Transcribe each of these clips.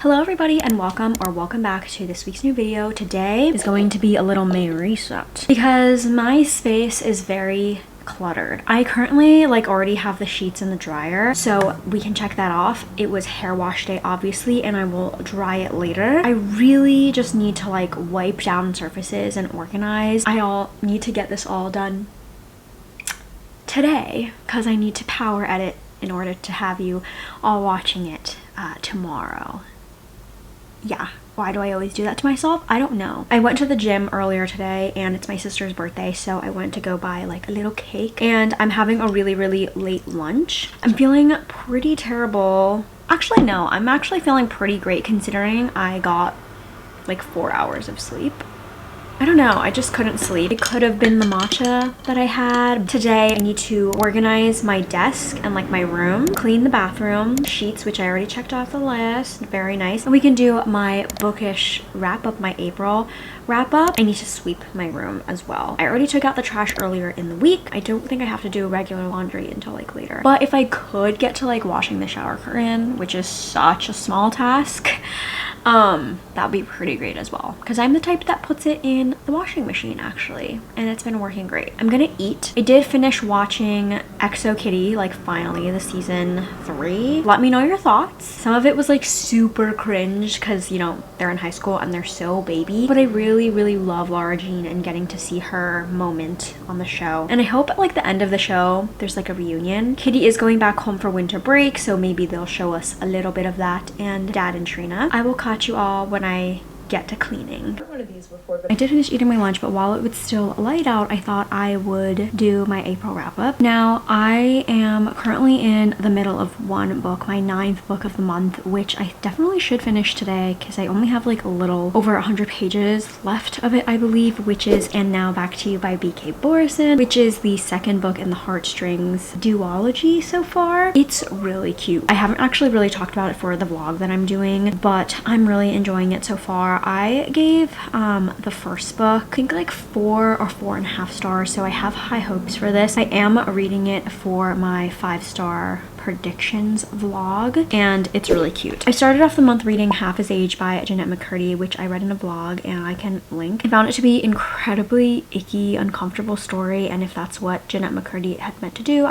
Hello everybody and welcome back to this week's new video. Today is going to be a little May reset because my space is very cluttered. I currently already have the sheets in the dryer, so we can check that off. It was hair wash day obviously, and I will dry it later. I really just need to wipe down surfaces and organize. I need to get this all done today because I need to power edit in order to have you all watching it tomorrow. Yeah, why do I always do that to myself? I don't know. I went to the gym earlier today and it's my sister's birthday, so I went to go buy a little cake, and I'm having a really late lunch. I'm feeling pretty terrible. Actually no, I'm actually feeling pretty great considering I got 4 hours of sleep. I don't know, I just couldn't sleep. It could have been the matcha that I had. Today I need to organize my desk and my room, clean the bathroom, sheets, which I already checked off the list, very nice. And we can do my bookish wrap up, my April wrap up. I need to sweep my room as well. I already took out the trash earlier in the week. I don't think I have to do regular laundry until later. But if I could get to washing the shower curtain, which is such a small task, that'd be pretty great as well, because I'm the type that puts it in the washing machine actually, and it's been working great. I'm gonna eat. I did finish watching Exo Kitty, finally, the season 3. Let me know your thoughts. Some of it was super cringe because they're in high school and they're so baby, but I really love Laura Jean and getting to see her moment on the show. And I hope at the end of the show there's a reunion. Kitty is going back home for winter break, so maybe they'll show us a little bit of that, and Dad and Trina. I will catch you all when I get to cleaning. I did finish eating my lunch, but while it was still light out, I thought I would do my April wrap up. Now, I am currently in the middle of one book, my 9th book of the month, which I definitely should finish today because I only have a little over 100 pages left of it, I believe, which is And Now Back to You by B.K. Borison, which is the second book in the Heartstrings duology so far. It's really cute. I haven't actually really talked about it for the vlog that I'm doing, but I'm really enjoying it so far. I gave the first book I think 4 or 4.5 stars, so I have high hopes for this. I am reading it for my 5-star predictions vlog, and it's really cute. I started off the month reading Half His Age by Jeanette McCurdy, which I read in a vlog and I can link. I found it to be incredibly icky, uncomfortable story, and if that's what Jeanette McCurdy had meant to do,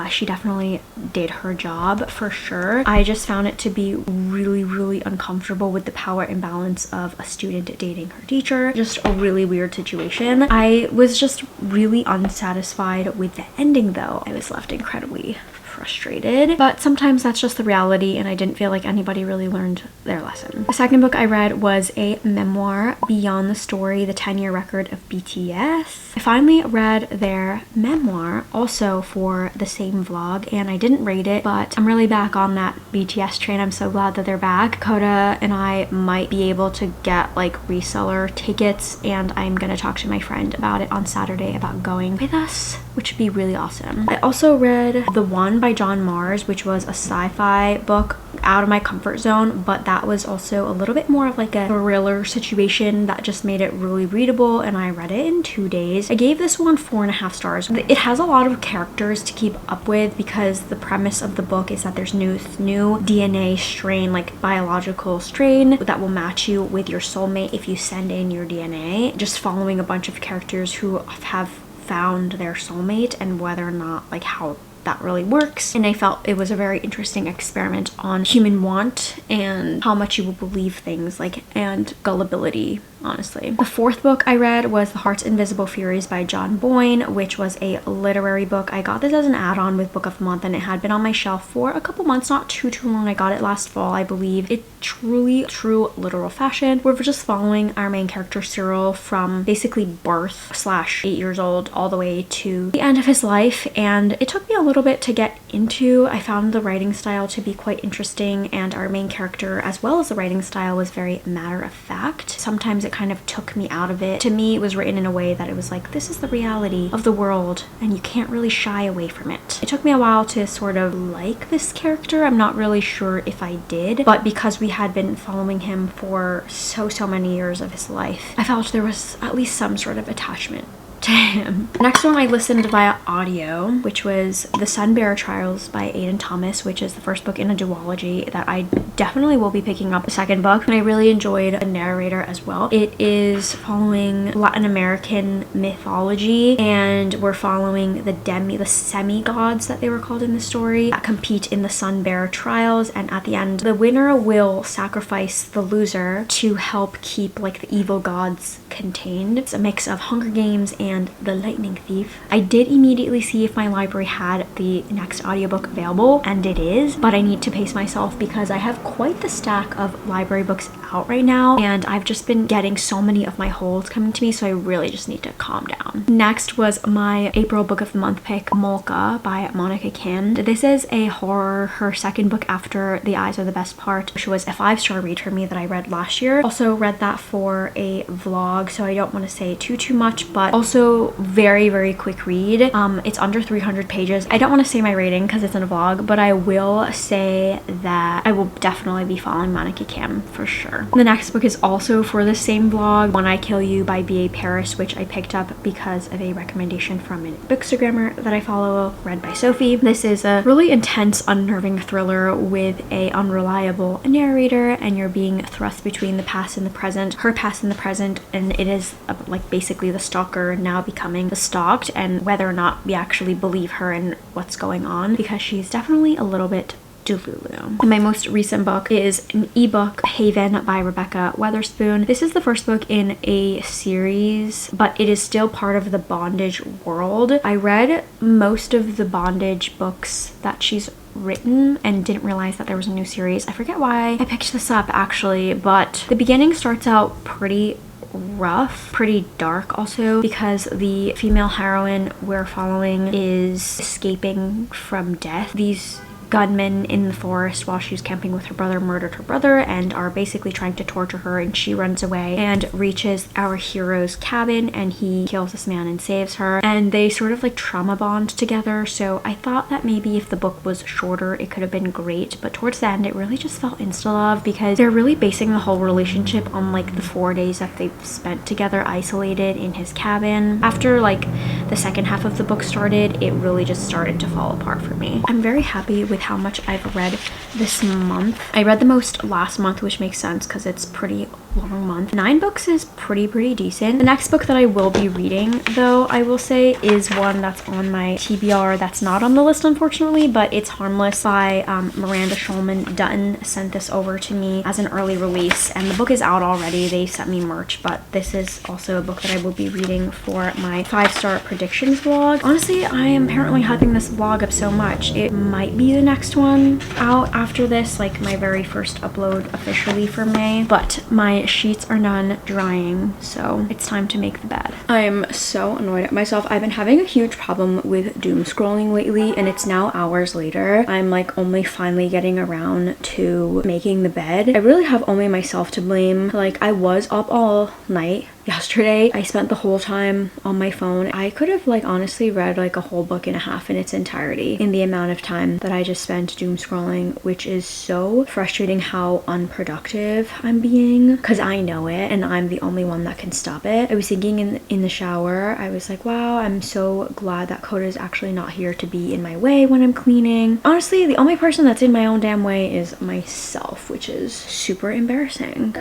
she definitely did her job for sure. I just found it to be really uncomfortable with the power imbalance of a student dating her teacher. Just a really weird situation. I was just really unsatisfied with the ending though. I was left incredibly frustrated, but sometimes that's just the reality, and I didn't feel like anybody really learned their lesson. The second book I read was a memoir, Beyond the Story, the 10-year record of BTS. I finally read their memoir also for the same vlog, and I didn't rate it, but I'm really back on that BTS train. I'm so glad that they're back. Coda and I might be able to get reseller tickets, and I'm gonna talk to my friend about it on Saturday about going with us, which would be really awesome. I also read The One by John Mars, which was a sci-fi book, out of my comfort zone, but that was also a little bit more of a thriller situation that just made it really readable, and I read it in 2 days. I gave this one 4.5 stars. It has a lot of characters to keep up with because the premise of the book is that there's new DNA strain, biological strain that will match you with your soulmate if you send in your DNA, just following a bunch of characters who have found their soulmate and whether or not how that really works. And I felt it was a very interesting experiment on human want and how much you will believe things and gullibility, honestly. The fourth book I read was The Heart's Invisible Furies by John Boyne, which was a literary book. I got this as an add-on with Book of the Month, and it had been on my shelf for a couple months, not too long. I got it last fall, I believe. It truly true literal fashion. We're just following our main character Cyril from basically birth / 8 years old all the way to the end of his life, and it took me a little bit to get into. I found the writing style to be quite interesting, and our main character as well as the writing style was very matter of fact. Sometimes it kind of took me out of it. To me, it was written in a way that it was this is the reality of the world and you can't really shy away from it. It took me a while to sort of like this character. I'm not really sure if I did, but because we had been following him for so many years of his life, I felt there was at least some sort of attachment to him. The next one I listened via audio, which was The Sun Bearer Trials by Aidan Thomas, which is the first book in a duology that I definitely will be picking up the second book, and I really enjoyed the narrator as well. It is following Latin American mythology, and we're following the semi-gods that they were called in the story that compete in the Sun Bearer Trials, and at the end the winner will sacrifice the loser to help keep like the evil gods contained. It's a mix of Hunger Games and The Lightning Thief. I did immediately see if my library had the next audiobook available, and it is, but I need to pace myself because I have quite the stack of library books out right now, and I've just been getting so many of my holds coming to me, so I really just need to calm down. Next was my April book of the month pick, Molka by Monica Kind. This is a horror, her second book after The Eyes Are the Best Part, which was a 5-star read for me that I read last year. Also read that for a vlog, so I don't want to say too much, but also very quick read. It's under 300 pages. I don't want to say my rating because it's in a vlog, but I will say that I will definitely be following Monica Kind for sure. The next book is also for the same vlog, When I Kill You by B.A. Paris, which I picked up because of a recommendation from a bookstagrammer that I follow, read by Sophie. This is a really intense, unnerving thriller with a unreliable narrator, and you're being thrust between the past and the present, her past and the present, and it is like basically the stalker now becoming the stalked, and whether or not we actually believe her and what's going on, because she's definitely a little bit Delulu. And my most recent book is an ebook, Haven by Rebecca Weatherspoon. This is the first book in a series, but it is still part of the bondage world. I read most of the bondage books that she's written and didn't realize that there was a new series. I forget why I picked this up actually, but the beginning starts out pretty rough, pretty dark also, because the female heroine we're following is escaping from death. These gunmen in the forest while she's camping with her brother murdered her brother and are basically trying to torture her, and she runs away and reaches our hero's cabin, and he kills this man and saves her, and they sort of like trauma bond together. So I thought that maybe if the book was shorter it could have been great, but towards the end it really just felt insta-love, because they're really basing the whole relationship on like the 4 days that they've spent together isolated in his cabin. After like the second half of the book started, it really just started to fall apart for me. I'm very happy with how much I've read this month. I read the most last month, which makes sense because it's pretty long month. 9 books is pretty decent. The next book that I will be reading, though, I will say, is one that's on my TBR that's not on the list unfortunately, but it's Harmless by Miranda Schulman. Dutton sent this over to me as an early release, and the book is out already. They sent me merch, but this is also a book that I will be reading for my 5-star predictions vlog. Honestly, I am apparently hyping this vlog up so much. It might be the next one out after this, like my very first upload officially for May, but my sheets are done drying, so it's time to make the bed. I'm so annoyed at myself. I've been having a huge problem with doom scrolling lately, and it's now hours later. I'm like only finally getting around to making the bed. I really have only myself to blame. Like, I was up all night yesterday. I spent the whole time on my phone. I could have like honestly read like a whole book and a half in its entirety in the amount of time that I just spent doom scrolling, which is so frustrating how unproductive I'm being, because I know it and I'm the only one that can stop it. I was thinking in the shower, I was like, wow, I'm so glad that Coda is actually not here to be in my way when I'm cleaning. Honestly, the only person that's in my own damn way is myself, which is super embarrassing.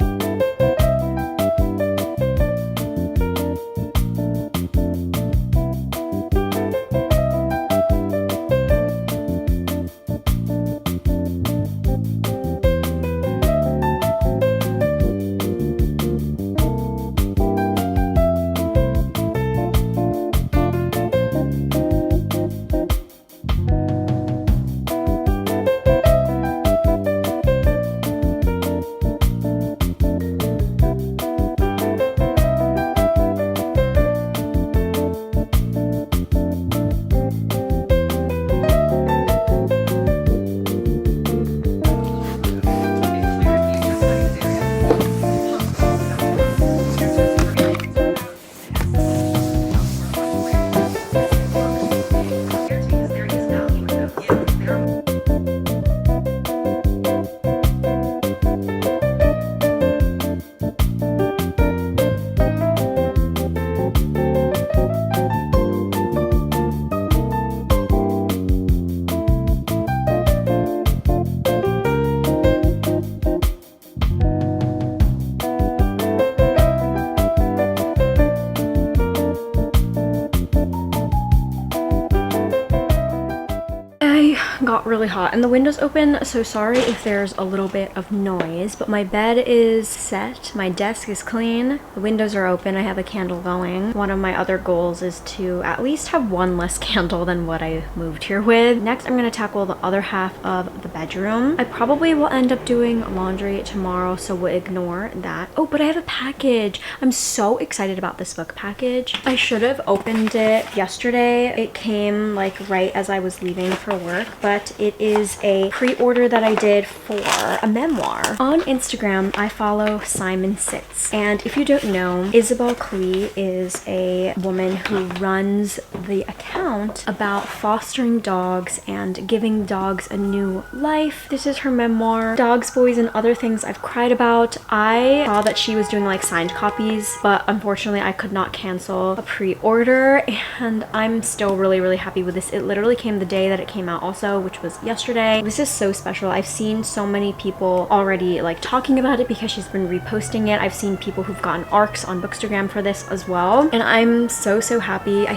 really hot and the window's open, so sorry if there's a little bit of noise, but my bed is set, my desk is clean, the windows are open, I have a candle going. One of my other goals is to at least have one less candle than what I moved here with. Next, I'm gonna tackle the other half of the bedroom. I probably will end up doing laundry tomorrow, so we'll ignore that. Oh, but I have a package. I'm so excited about this book package. I should have opened it yesterday. It came like right as I was leaving for work, but it is a pre-order that I did for a memoir. On Instagram, I follow Simon Sitz, and if you don't know, Isabel Clee is a woman who runs the account about fostering dogs and giving dogs a new life. This is her memoir, Dogs, Boys, and Other Things I've Cried About. I saw that she was doing like signed copies, but unfortunately I could not cancel a pre-order, and I'm still really happy with this. It literally came the day that it came out also, which was yesterday. This is so special. I've seen so many people already like talking about it because she's been reposting it. I've seen people who've gotten arcs on Bookstagram for this as well, and I'm so happy. I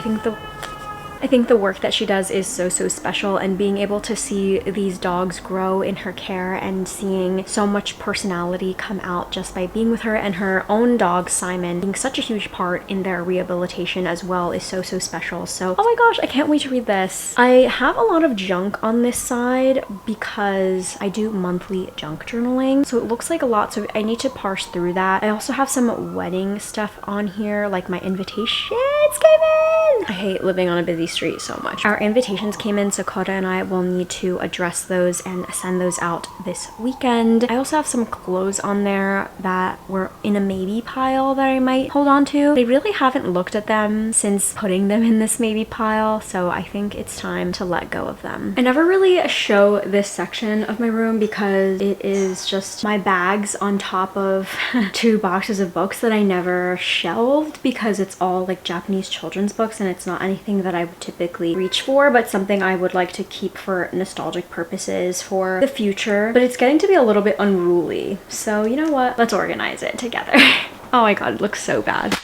think the work that she does is so special, and being able to see these dogs grow in her care and seeing so much personality come out just by being with her, and her own dog Simon being such a huge part in their rehabilitation as well is so special. So oh my gosh, I can't wait to read this. I have a lot of junk on this side because I do monthly junk journaling, so it looks like a lot, so I need to parse through that. I also have some wedding stuff on here, like my invitations came in. I hate living on a busy street so much. Our invitations came in, so Coda and I will need to address those and send those out this weekend. I also have some clothes on there that were in a maybe pile that I might hold on to. I really haven't looked at them since putting them in this maybe pile, so I think it's time to let go of them. I never really show this section of my room because it is just my bags on top of 2 boxes of books that I never shelved because it's all like Japanese children's books and it's not anything that I would typically reach for, but something I would like to keep for nostalgic purposes for the future. But it's getting to be a little bit unruly, so you know what, let's organize it together. Oh my god, it looks so bad.